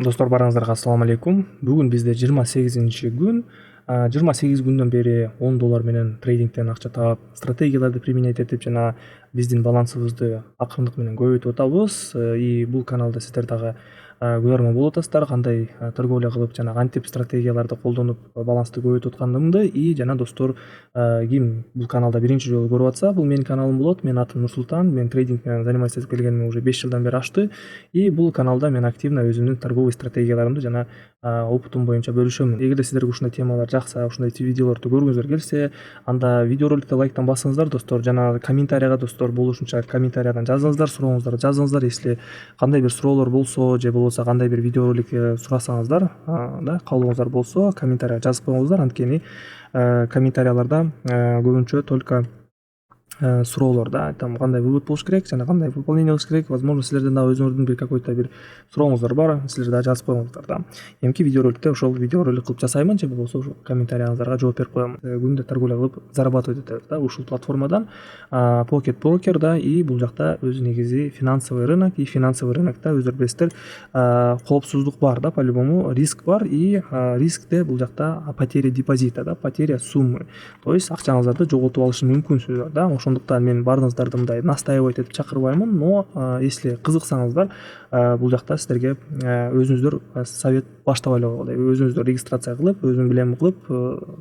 Достор барыңыздарга ассаламу алейкум. Бүгүн бизде 28-күн. 28 күндөн бери $10 менен трейдингден акча таап, стратегияларды применять этип жана биздин балансыбызды акырындык менен көбөйтүп атабыз. И бул каналда сиздер дагы көрөрмөн болуп атасыздар, кандай торговля кылып жана кантип стратегияларды колдонуп балансты көбөйтүп атканымды. И жана достор, ким бул каналда биринчи жолу көрүп атса, бул менин каналым болот. Менин атым Нурсултан. Мен трейдинг менен заниматься этип келгениме уже 5 жылдан бери ашты. И бул каналда мен активно өзүмдүн торговый стратегияларымды жана опытым боюнча бөлүшөмүн. Эгерде сиздерге ушундай темалар жакса, ушундай видеолорду көргүңүздөр келсе, анда видеороликти лайктан басыңыздар достор, жана комментарийга достор болушунча комментарийдан жазыңыздар, сурооңуздарды жазыңыздар. Если кандай бир суроолор болсо же болбосо кандай бир видеоролик сурасаңыздар, каалооңуздар болсо комментарийга жазып коюңуздар. Анткени комментарияларда көбүнчө только суроолор, там кандай вывод болуш керек жана кандай выполнение кылыш керек. Возможно, силердин дагы өзүңөрдүн бир какой-то бир сурооңуздар бар, силер дагы жазып коюңуздар да. Эмки видеороликте ошол видеоролик кылып жасаймын же болбосо ошол комментарийыңыздарга жооп берип коем. Күндө торговля кылып зарабатывать этебиз да ушул платформадан. Pocket Broker да, и бул жакта өзү негизи финансовый рынок, и финансовый рынокто өзүңөр билесиздер, коопсуздук бар да, по-любому риск бар. И рискте бул жакта потеря депозита да, потеря суммы. То есть акчаңыздарды жоготуп алышы мүмкүнсүз да. Ошондуктан мен баарыңыздарды мындай настаивать этип чакырбаймын, но если кызыксаңыздар, бул жакта сиздерге өзүңүздөр совет баштап алууга болот. Өзүңүздөр регистрация кылып, өзүң билем кылып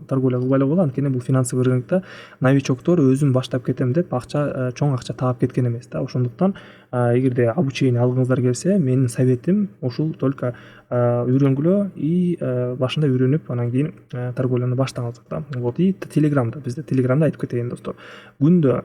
торговля кылып алууга болот. Анткени бул финансовый рынокто новичоктор өзүм баштап кетем деп чоң акча таап кеткен эмес да. Ошондуктан эгерде обучение алгыңыздар келсе, менин советим ушул только үйрөнгүлө и башында үйрөнүп, анан кийин торговляны баштаңыздар да. Вот, и Телеграмда, бизде Телеграмда айтып кетейин достор. Күндө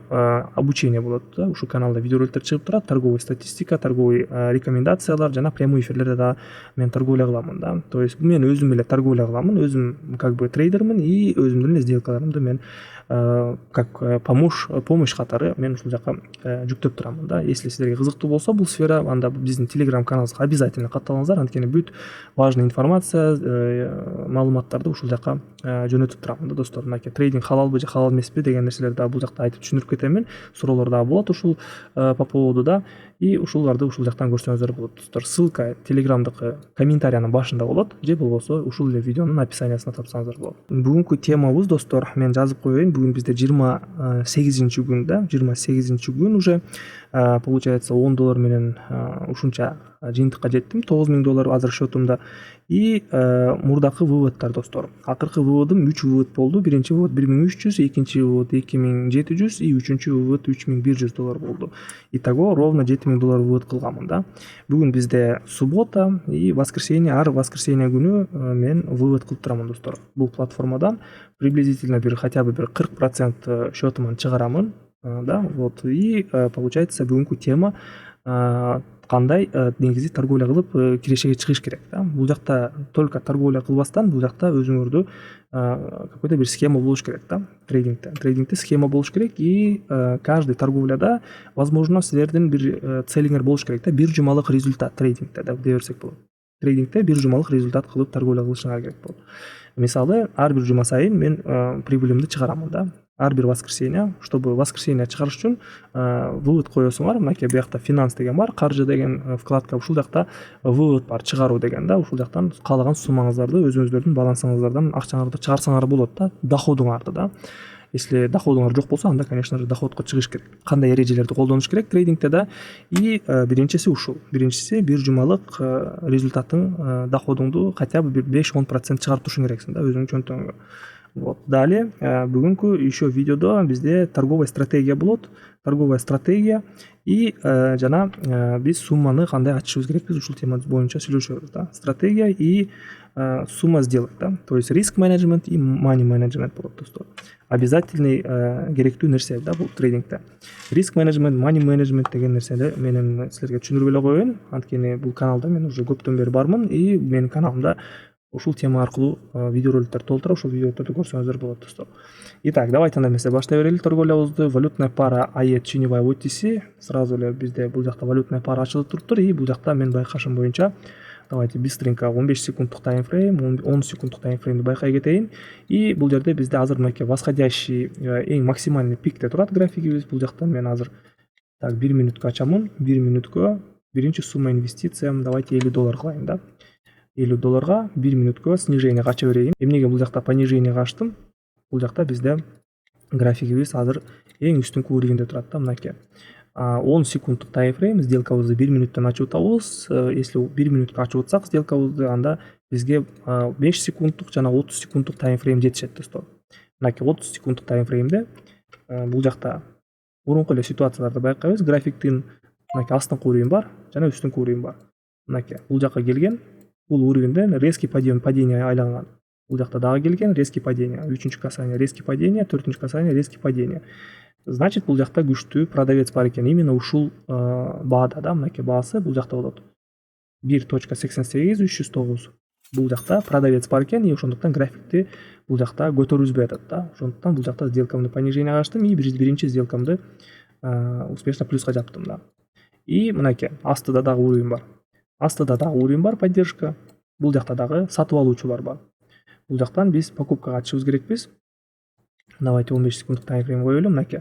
обучение болот да, ушул каналда видеороликтер чыгып турат, торговый статистика, торговый рекомендациялар жана прямой эфирлерде да мен торговля кыламын да. То есть мен өзүм эле торговля кыламын, өзүм как бы трейдермин, и өзүмдүн эле сделкаларымды мен как помощь катары мен ушул жака жүктөп турамын да. Если силерге кызыктуу болсо бул сфера, анда биздин Telegram каналыбызга обязательно катталыңыздар. Анткени бүт важный информация, маалыматтарды ушул жака жөнөтүп турам да достор. Мынакей трейдинг халалбы же халал эмеспи деген нерселерди дагы бул жакта айтып түшүндүрүп кетемин. Суроолор дагы болот ушул по поводу да, и ушуларды ушул жактан көрсөңүздөр болот достор. Ссылка Телеграмдыкы комментариянын башында болот, же болбосо ушул эле видеонун описаниясына тапсаңыздар болот. Бүгүнкү темабыз достор, мен жазып коеюн. Бүгүн бизде 28-күн да, 28-күн уже. Получается $10 менен ушунча жыйынтыкка жеттим. $9000 азыр счетумда. И мурдакы выводтар достор. Акыркы выводум 3 вывод болду. Биринчи вывод 1300, экинчи вывод 2700 и үчүнчү вывод $3100 болду. Итого ровно $7000 вывод кылганмын да. Бүгүн бизде суббота и воскресенье, ар воскресенье күнү мен вывод кылып турамын достор. Бул платформадан приблизительно хотя бы 40% счетуман чыгарамын да. Вот, и получается бүгүнкү тема кандай негизи торговля кылып кирешеге чыгыш керек да. Бул жакта только торговля кылбастан, бул жакта өзүңөрдү какой-то бир схема болуш керек да. Трейдингте схема болуш керек, и каждый торговляда возможно силердин бир целиңер болуш керек да. Бир жумалык результат трейдингте да дей берсек болот. Трейдингте бир жумалык результат кылып торговля кылышыңар керек болот. Мисалы, ар бир жума сайын мен прибылымды чыгарамын да. Ар бир воскресенье, чтобы воскресенье чыгарыш үчүн вывод коесуңар. Мынакей буякта финанс деген бар, каржы деген вкладка, ушул жакта вывод бар, чыгаруу деген да. Ушул жактан каалаган суммаңыздарды өзүңүздөрдүн балансыңыздардан акчаңарды чыгарсаңар болот да, доходуңарды да. Если доходуңар жок болсо, анда конечно же доходко чыгыш керек. Кандай эрежелерди колдонуш керек трейдингте да? И биринчиси ушул. Биринчиси бир жумалык результаттын доходуңду хотя бы 5-10% чыгарып турушуң керексиң да өзүңдүн чөнтөгүңө. Вот. Далее бүгүнкү еще видеодо бизде торговая стратегия болот. Торговая стратегия и жана биз сумманы кандай ачышыбыз керекпиз, ушул тема боюнча сүйлөшөбүз да. Стратегия и сумма сделок да. То есть риск менеджмент и money менеджмент болот достор. Обязательный керектүү нерсе да бул трейдингте. Риск менеджмент, money менеджмент деген нерсени менен силерге түшүндүрүп эле коеюн. Анткени бул каналда мен уже көптөн бери бармын, и менин каналымда ушул тема аркылуу видеороликтер толтура, ушул видеороликтерди көрсөңүздөр болот достор. Итак, давайте анда эмесе баштай берели торговлябызды. Валютная пара AED теневая OTC. Сразу эле бизде бул жакта валютная пара ачылып туруптур, и бул жакта мен байкашым боюнча давайте быстренько 15 секунддук таймфрейм, 10 секунддук таймфреймди байкай кетейин. И бул жерде бизде азыр мынакей восходящий эң максимальный пикте турат графигибиз. Бул жакта мен азыр так 1 минутка ачамын. 1 минуткө биринчи сумма инвестициям давайте $50 кылайын да. $50 1 минутка снижение кача берейин. Эмнеге бул жакта понижение качтым? Бул жакта бизде графигибиз азыр эң үстүнкү уровеньде турат да, мынакей. 10 секунддук таймфрейм, сделкабызды 1 минуттан ачып атабыз. Если 1 минутка ачып атсак сделкабызды, анда бизге 5 секунддук жана 30 секунддук таймфрейм жетишет достор. Мынакей 30 секунддук таймфреймде бул жакта мурунку эле ситуацияларды байкайбыз. Графиктин мынакей астыңкы уровень бар жана үстүнкү уровень бар. Мынакей бул жакка келген, бул уровеньден резкий падение айланган. Бул жакта дагы келген, резкий падение. 3-чү касание резкий падение, 4-чү касание резкий падение. Значит, бул жакта күчтүү продавец бар экен. Именно ушул баада да, мынакей баасы бул жакта болот. 1.88 309. Бул жакта продавец бар экен, и ошондуктан графикти бул жакта көтөрүзбөй атат да. Ошондуктан бул жакта сделкамды понижение качтым и биринчи сделкамды успешно плюска жаптым да. И мынакей астыда дагы уровень бар. Астыда дагы уровень бар, поддержка. Бул жакта дагы сатып алуучулар бар. Бул жактан биз покупкага чыгышыбыз керекпиз. Давайте 15 секунддук таймфрейм коелу. Мынакей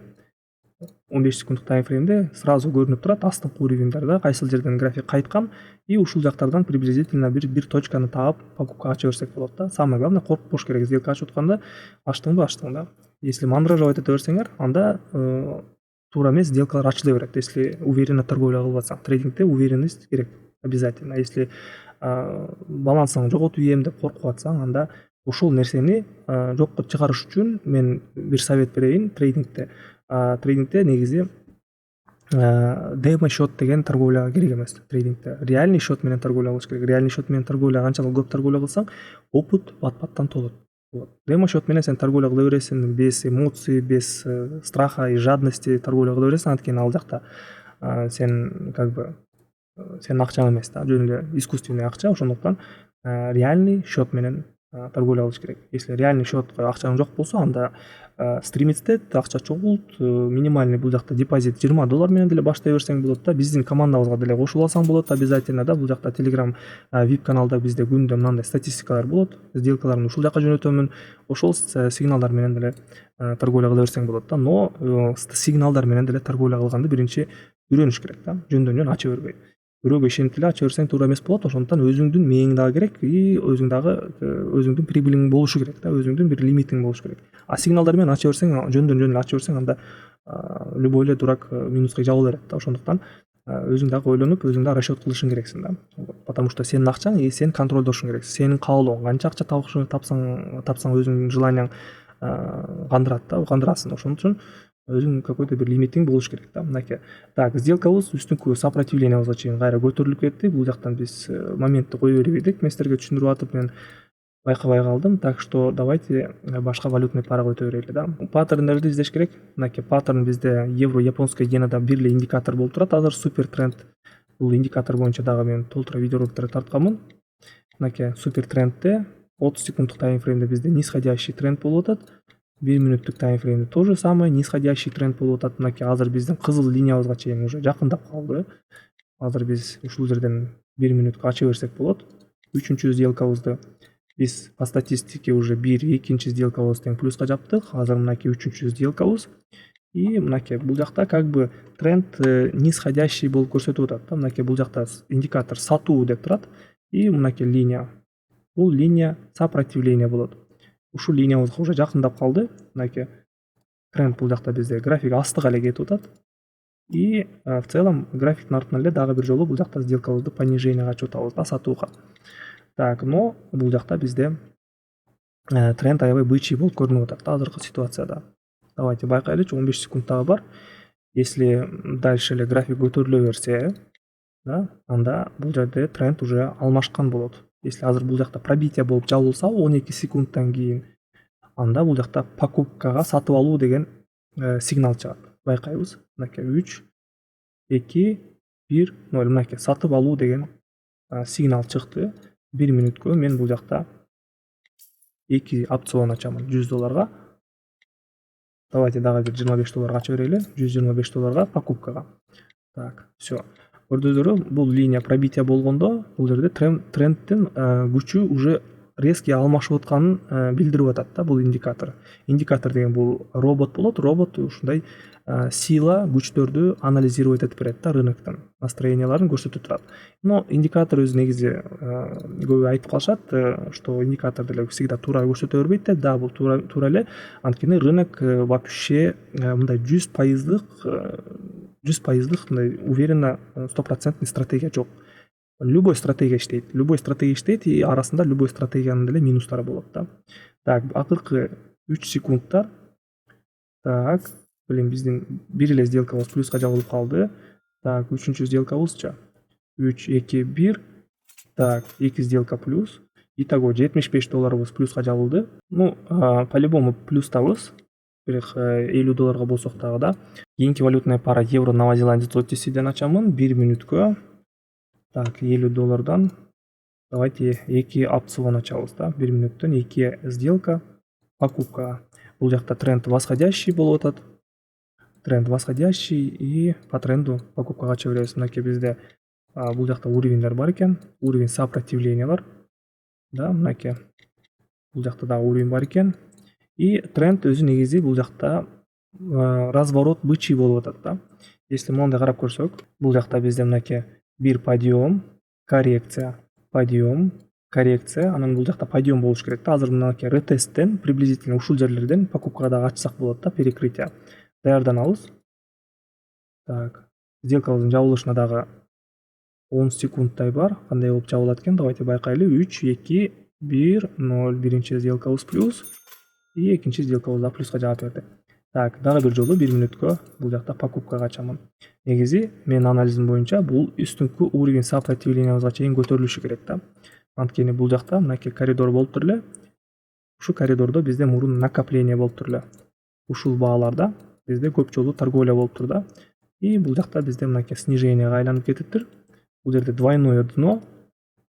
15 секунддук таймфреймде сразу көрүнүп турат астыңкы уровеньдерде кайсыл жерден график кайткан, и ушул жактардан приблизительно бир точканы таап покупкага ача берсек болот да. Самое главное, коркпош керек. Сделка ачып атканда ачтың да. Если мандражовать эте берсеңер, анда туура эмес сделкалар ачыла берет. Если уверенно торговля кылбасаң, трейдингде уверенность керек обязательно. Если балансыңды жоготуп ийем деп коркуп атсаң, анда ушул нерсени жокко чыгарыш үчүн мен бир совет берейин. Трейдингде негизи демо счет деген торговля керек эмес. Трейдингде реальный счет менен торговля кылыш керек. Реальный счет менен торговля канчалык көп торговля кылсаң, опыт бат-баттан толот. Демо счет менен сен торговля кыла бересиң, без эмоций, без страха и жадности торговля кыла бересиң, анткени ал жакта сен сенин акчаң эмес да, жөн эле искусственный акча. Ошондуктан реальный счет менен торговля кылыш керек. Если реальный счетко акчаң жок болсо, анда стримитте акча чогулт. Минимальный бул жакта депозит $20 менен деле баштай берсең болот да. Биздин командабызга деле кошула алсаң болот обязательно да. Бул жакта Telegram VIP каналда бизде күндө мындай статистикалар болот. Сделкаларымды ушул жака жөнөтөмүн. Ошол сигналдар менен деле торговля кыла берсең болот да. Но сигналдар менен деле торговля кылганды биринчи үйрөнүш керек да. Жөндөн ача бербей. Бирөөгө ишенип эле ача берсең туура эмес болот. Ошондуктан өзүңдүн мээң дагы керек, и өзүңдүн прибылиң болушу керек да, өзүңдүн бир лимитиң болушу керек. А сигналдар менен ача берсең, жөндөн эле ача берсең, анда любой эле дурак минуска жабыла берет да. Ошондуктан өзүң дагы ойлонуп, өзүң дагы расчет кылышың керексиң да. Потому что сенин акчаң, и сен контролдошуң керексиң. Сенин каалооң канча акча тапсаң өзүңдүн желанияң кандырат да, кандырасың. Ошон үчүн өзүң какой-то бир лимитиң болуш керек да. Мынакей. Так, сделкабыз үстүнкү сопротивлениябызга чейин кайра көтөрүлүп кетти. Бул жактан биз моментти кое берип едик. Местерге түшүндүрүп атып мен байкабай калдым. Так что давайте башка валютный парага өтө берели да. Паттерндерди издеш керек. Мынакей паттерн бизде евро японская иенада бир эле индикатор болуп турат. Азыр супер тренд. Бул индикатор боюнча дагы мен толтура видеороликтер тартканмын. Мынакей супер трендте 30 секунддук таймфреймде бизде нисходящий тренд болуп атат. 1 минуттук таймфреймде то же самое, нисходящий тренд болуп атат. Мынакей азыр биздин кызыл линиябызга чейин уже жакындап калды. Азыр биз ушул жерден 1 минутка ача берсек болот. 3-чү сделкабызды биз по статистике уже 2-чи сделкабыз тең плюска жаптык. Азыр мынакей 3-чү сделкабыз. И мынакей бул жакта тренд нисходящий болуп көрсөтүп атат да. Мынакей бул жакта индикатор сатуу деп турат. И мынакей линия. Бул линия сопротивление болот. Ушул линиябызга уже жакындап калды. Мынакей тренд бул жакта бизде график астыга эле кетип атат. И в целом графиктин артынан эле дагы бир жолу бул жакта сделкабызды понижение качып атабыз да, сатууга. Так, но бул жакта бизде тренд аябай бычий болуп көрүнүп атат да азыркы ситуацияда. Давайте байкайлычы, 15 секунд дагы бар. Если дальше эле график көтөрүлө берсе, да, анда бул жерде тренд уже алмашкан болот. Если азыр бул жакта пробитие болуп жабылса 12 секундтан кийин, анда бул жакта покупкага сатып алуу деген сигнал чыгат. Байкайбыз. Мынакей 3 2 1 0. Мынакей сатып алуу деген сигнал чыкты. 1 минутка мен бул жакта 2 опцион ачамын $100. Давайте дагы бир $25 ача берели. $125 покупкага. Так, все. Көрдүңүздөрбү, бул линия пробитие болгондо бул жерде трендтин күчү уже резкий алмашып атканын билдирип атат да бул индикатор. Индикатор деген бул робот болот. Робот ушундай сила күчтөрдү анализировать этип берет да рыноктон, настроенияларын көрсөтүп турат. Но индикатор өзү негизи көбү айтып калышат, что индикатор деле всегда туура көрсөтө бербейт деп. Да, бул туура эле. Анткени рынок вообще мындай 100%, мындай уверенно 100% стратегия жок. Любой стратегия иштейт и арасында любой стратегиянын деле минустары болот да. Так, акыркы 3 секундтар. Так, биздин бир эле сделкабыз плюска жабылып калды. Так, үчүнчү сделкабызчы 3, 2, 1. Так, 2 сделка плюс. Итого $75 плюска жабылды. Ну, по-любому плюстабыз. Бирок $50 болсок дагы да. Кийинки валютная пара евро Новая Зеландия OTC'ден ачамын 1 мүнөткө. Так, $50. Давайте 2 опцион ачабыз да. 1 мүнөттөн 2 сделка покупка. Бул жакта тренд восходящий болуп атат. Тренд восходящий и по тренду покупкага ача беребиз. Мынакей бизде бул жакта уровеньдер бар экен. Уровень сопротивлениялар. Да, мынакей. Бул жакта да уровень бар экен. И тренд өзү негизи бул жакта разворот бычий болуп атат да. Если мондай карап көрсөк, бул жакта бизде мынакей бир подъем, коррекция, подъем, коррекция, анан бул жакта подъем болуш керек да. Азыр мынакей ретесттен приблизительно ушул жерлерден покупкага дагы ачсак болот да, перекрытие. Даярданабыз. Так, сделкабыздын жабылышына дагы 10 секундтай бар. Кандай болуп жабылат экен? Давайте байкайлы. 3, 2, 1, 0. Биринчи сделкабыз плюс и экинчи сделкабыз да плюска жаап берди. Так, дагы бир жолу 1 мүнөткө бул жакта покупкага ачамын. Негизи менин анализим боюнча бул үстүнкү уровень сопротивлениябызга чейин көтөрүлүшү керек да. Анткени бул жакта мынакей коридор болуптур эле. Ушул коридордо бизде мурун накопление болуптур эле. Ушул бааларда бизде көп жолу торговля болуптур да. И бул жакта бизде мынакей снижениега айланып кетиптир. Бул жерде двойное дно.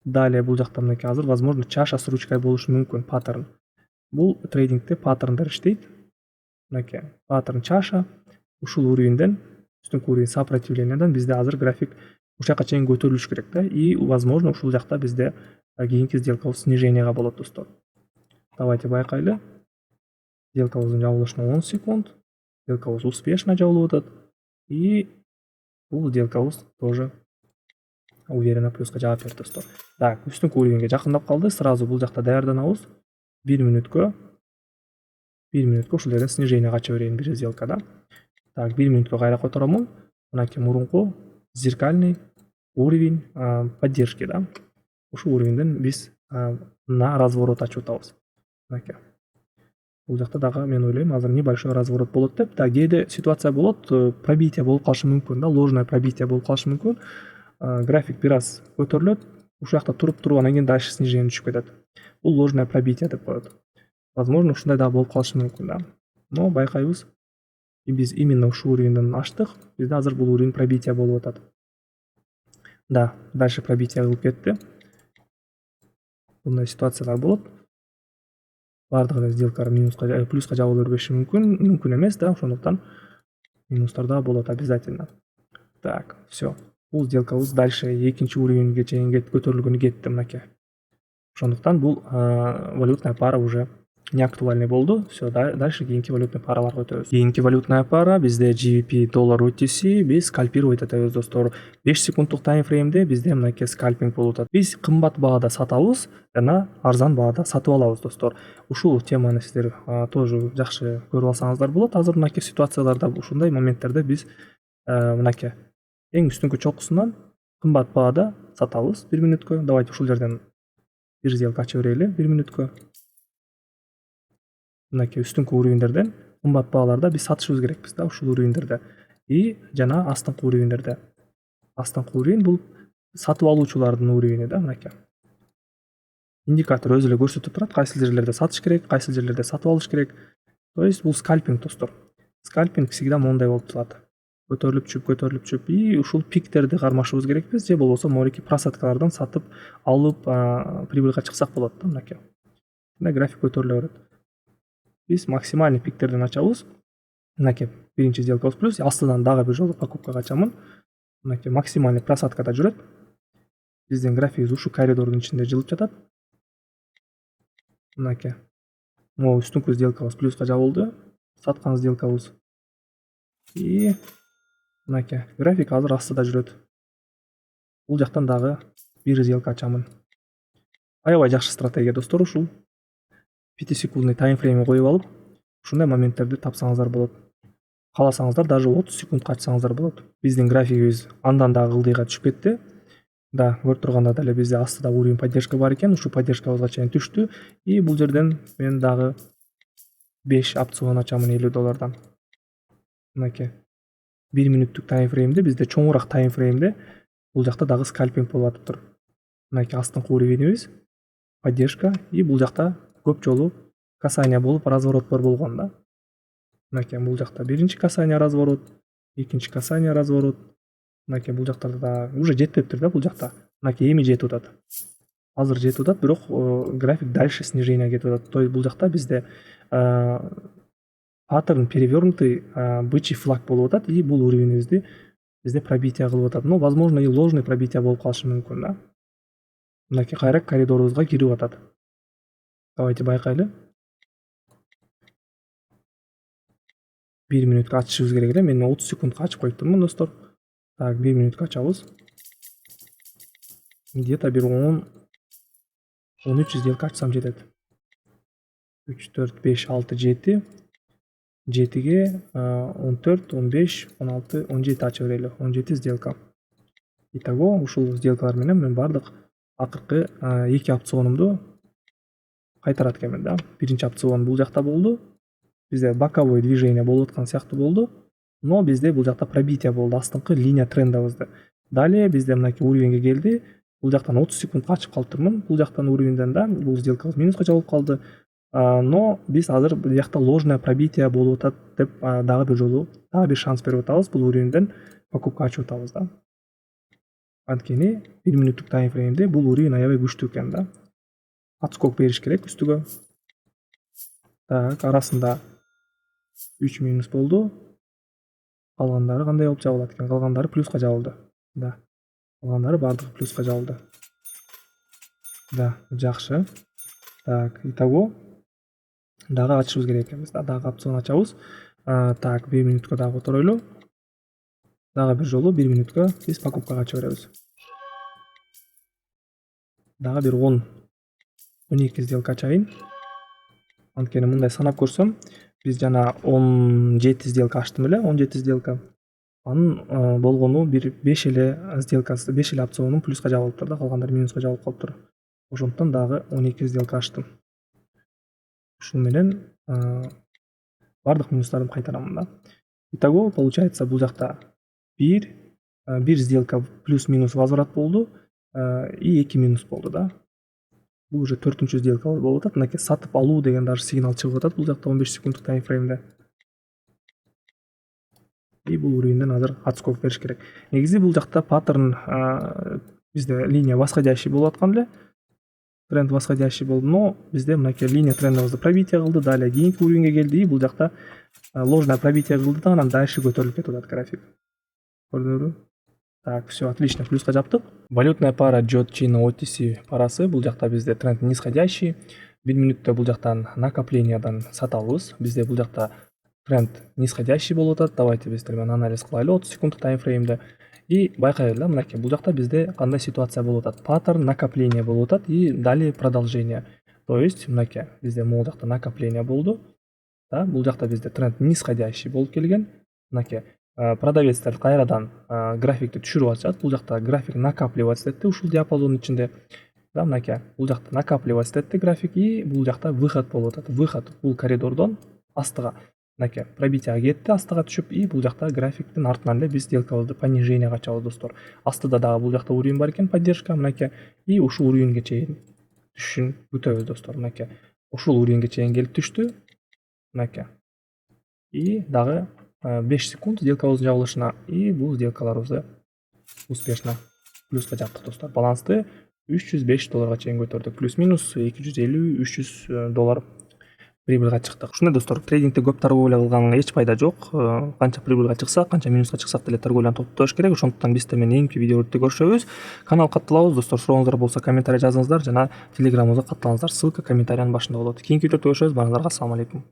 Далее бул жакта мынакей азыр возможно чаша с ручкой болушу мүмкүн паттерн. Бул трейдингде паттерндар иштейт. Мынакей паттерн чаша. Ушул уровеньден, үстүнкү уровень сопротивлениядан бизде азыр график ушака чейин көтөрүлүш керек да. И возможно ушул жакта бизде кийинки сделкабыз снижениега болот достор. Давайте байкайлы. Сделкабыздын жабылышына 10 секунд. Сделкабыз успешно жабылып атат. И бул сделкабыз тоже уверенно плюска жаап берди достор. Так, үстүнкү уровеньге жакындап калды. Сразу бул жакта даярданабыз. 1 мүнөткө ушул жерден снижениега ача берейин бир сделка да. Так, 1 мүнөткө кайра которомун. Мынакей мурунку зеркальный уровень поддержки да. Ушул уровеньден биз на разворот ачып атабыз. Мынакей. Бул жакта дагы мен ойлойм азыр небольшой разворот болот деп. Да, кээде ситуация болот, пробитие болуп калышы мүмкүн да, ложное пробитие болуп калышы мүмкүн. График бир аз көтөрүлөт, ушул жакта туруп анан кийин дальше снижение түшүп кетет. Бул ложное пробитие деп коет. Возможно, ушундай да болуп калышы мүмкүн да. Но байкайбыз. Биз именно ушул уровеньден аштык. Бизде азыр бул уровень пробитие болуп атат. Да, дальше пробитие кылып кетти. Мындай ситуациялар болот. Бардык сделкалар минуска, плюска жабыла бербеши мүмкүн эмес да, ошондуктан минустар да болот обязательно. Так, все. Бул сделкабыз дальше экинчи уровеньге чейин көтөрүлгөнү кетти мынакей. Ошондуктан бул валютная пара уже не актуальный болду. Все, дальше кийинки валютный параларга өтөбүз. Кийинки валютная пара бизде GBP доллар OTC, биз скальпировать этебиз достор. 5 секунддук таймфреймде бизде мынакей скальпинг болуп атат. Биз кымбат баада сатабыз жана арзан баада сатып алабыз достор. Ушул теманы сиздер тоже жакшы көрүп алсаңыздар болот. Азыр мынакей ситуацияларда, ушундай моменттерде биз мынакей эң үстүнкү чокусунан кымбат баада сатабыз 1 мүнөткө. Давайте ушул жерден бир сделка ача берели 1 мүнөткө. Мынакей үстүнкү уровеньдерден кымбат бааларда биз сатышыбыз керекпиз да, ушул уровеньдерде. И жана астыңкы уровеньдерде. Астыңкы уровень бул сатып алуучулардын уровени да, мынакей. Индикатор өзү эле көрсөтүп турат, кайсы жерлерде сатыш керек, кайсы жерлерде сатып алыш керек. То есть бул скальпинг достор. Скальпинг всегда мондай болуп турат. Көтөрүлүп чүп и ушул пиктерди кармашыбыз керекпиз, же болбосо мореки просадкалардан сатып алып прибыльга чыксак болот да, мынакей. Мына график көтөрүлө берет. Биз максимальный пиктерден ачабыз. Мынакей биринчи сделкабыз плюс, астынан дагы бир жолу покупкага ачамын. Мынакей максимальный просадкада жүрөт. Биздин графигибиз ушу коридордун ичинде жылып жатат. мынакей могу үстүңкү сделкабыз плюска жабылды, саткан сделкабыз. И мынакей график азыр астыда жүрөт. Бул жактан дагы бир сделка ачамын. Аябай жакшы стратегия достор, ушул 5 секундный таймфрейм коюп алып, ушундай моменттерди тапсаңыздар болот. Кааласаңыздар даже 30 секундка ачсаңыздар болот. Биздин графигибиз андан дагы ылдыйга түшүп кетти. Да, көрүп турганда эле бизде астыда уровень поддержка бар экен, ушул поддержкабызга чейин түштү. И бул жерден мен дагы 5 опцион ачамын $50. Мынакей 1 мүнөттүк таймфреймде, бизде чоңураак таймфреймде бул жакта дагы скальпинг болуп атыптыр. Мынакей астыңкы уровенибиз поддержка, и бул жакта көп жолу касание болуп развороттор болгон да. Мынакей бул жакта биринчи касание разворот, экинчи касание разворот. Мынакей бул жактарда да уже жетпептир да бул жакта. Мынакей эми жетип атат. Азыр жетип атат, бирок график дальше снижение кетип атат. То есть бул жакта бизде паттерн перевернутый бычий флаг болуп атат, и бул уровенибизди бизде пробитие кылып атат. Но возможно и ложный пробитие болуп калышы мүмкүн да. Мынакей кайра коридорубузга кирип атат. Давайте байкайлы. 1 мүнөткө ачышыбыз керек эле. Мен 30 секундка ачып коюптурмун достор. Так, 1 мүнөткө ачабыз. Где-то бир 13 сделка ачсам жетет. 3, 4, 5, 6, 7. 7ге 14, 15, 16, 17 ачып берели. 17 сделка. Итого ушул сделкалар менен мен бардык акыркы 2 опционумду кайтарат экенмин да. Биринчи опцион бул жакта болду. Бизде боковой движение болуп аткан сыяктуу болду. Но бизде бул жакта пробитие болду астыңкы линия трендибизди. Далее бизде мынакей уровеньге келди. Бул жактан 30 секундка ачып калыптырмын. Бул жактан уровенден да бул сделкабыз минуска жабылып калды. Но биз азыр бул жакта ложное пробитие болуп атат деп дагы бир жолу дагы бир шанс берип атабыз. Бул уровенден покупка ачып атабыз да. Анткени 1 мүнөттүк таймфреймде бул уровень аябай күчтүү экен да. Отскок бериш керек үстүгө. Так, арасында 3 минус болду. Калгандары кандай болуп жабылат экен? Калгандары плюска жабылды. Да. Калгандары бардыгы плюска жабылды. Да, жакшы. Так, итого дагы ачышыбыз керек экенбиз да. Дагы опцион ачабыз. Так, 1 мүнөткө дагы отуройлу. Дагы бир жолу 1 мүнөткө биз покупкага ачып беребиз. Дагы бир 12 сделка ачайын. Анткени мындай санап көрсөм, биз жана 17 сделка ачтым эле, 17 сделка. Анын болгону бир 5 эле сделкасы, 5 эле опционум плюска жабылыптыр да, калгандары минуска жабылып калыптыр. Ошондуктан дагы 12 сделка ачтым. Ушул менен бардык минустардымды кайтарамын да. Итого получается бул жакта бир сделка плюс-минус возврат болду и 2 минус болду да. Бул уже 4-үнчү сделка болуп атат. Мынакей сатып алуу деген даже сигнал чыгып атат бул жакта 15 секунддук таймфреймде. И бул уровеньден азыр отскок бериш керек. Негизи бул жакта паттерн бизде линия восходящий болуп аткан эле. Тренд восходящий болду, но бизде мынакей линия трендибизди пробитие кылды, далее кийинки уровеньге келди, и бул жакта ложное пробитие кылды да, анан дальше көтөрүлүп кетип атат график. Көрдүңөрбү? Так, все, отлично, плюска жаптык. Валютная пара JOT-China OTC парасы, бул жакта бизде тренд нисходящий. 1 мүнөттө бул жактан накоплениядан сатабыз. Бизде бул жакта тренд нисходящий болуп атат. Давайте биз менен анализ кылайлы 30 секунддук таймфреймде. И байкайлы да, мынакей бул жакта бизде кандай ситуация болуп атат? Паттерн накопление болуп атат и далее продолжение. То есть мынакей бизде могул жакта накопление болду. Да, бул жакта бизде тренд нисходящий болуп келген. Мынакей продавецтер кайрадан графикти түшүрүп атышат. Бул жакта график накапливаться этти ушул диапазондун ичинде. Да, мынакей бул жакта накапливаться этти график, и бул жакта выход болуп атат. Выход бул коридордон астыга. Мынакей пробитие кетти, астыга түшүп, и бул жакта графиктин артынан эле биз сделкабызды понижениега ачабыз достор. Астыда дагы бул жакта уровень бар экен, поддержка, мынакей, и ушул уровеньге чейин түшүшүн күтөбүз достор. Мынакей ушул уровеньге чейин келип түштү. Мынакей. И дагы 5 секунд сделкабыздын жабылышына, и бул сделкаларыбызды успешно плюска жаптык достор. Балансты $305 чейин көтөрдүк. Плюс-минус $250-300 прибыльга чыктык. Ушундай достор, трейдингде көп торговля кылганга эч пайда жок. Канча прибыльга чыксак, канча минуска чыксак деле торговляны токтош керек. Ошондуктан биз темен кийинки видеолордо көрүшөбүз. Каналга катталабыз достор. Сурооңуздар болсо комментарий жазыңыздар жана телеграмыбызга катталыңыздар. Ссылка комментариянын башында болот. Кийинки видеодо көрүшөбүз. Баарыңыздарга ассаламу алейкум.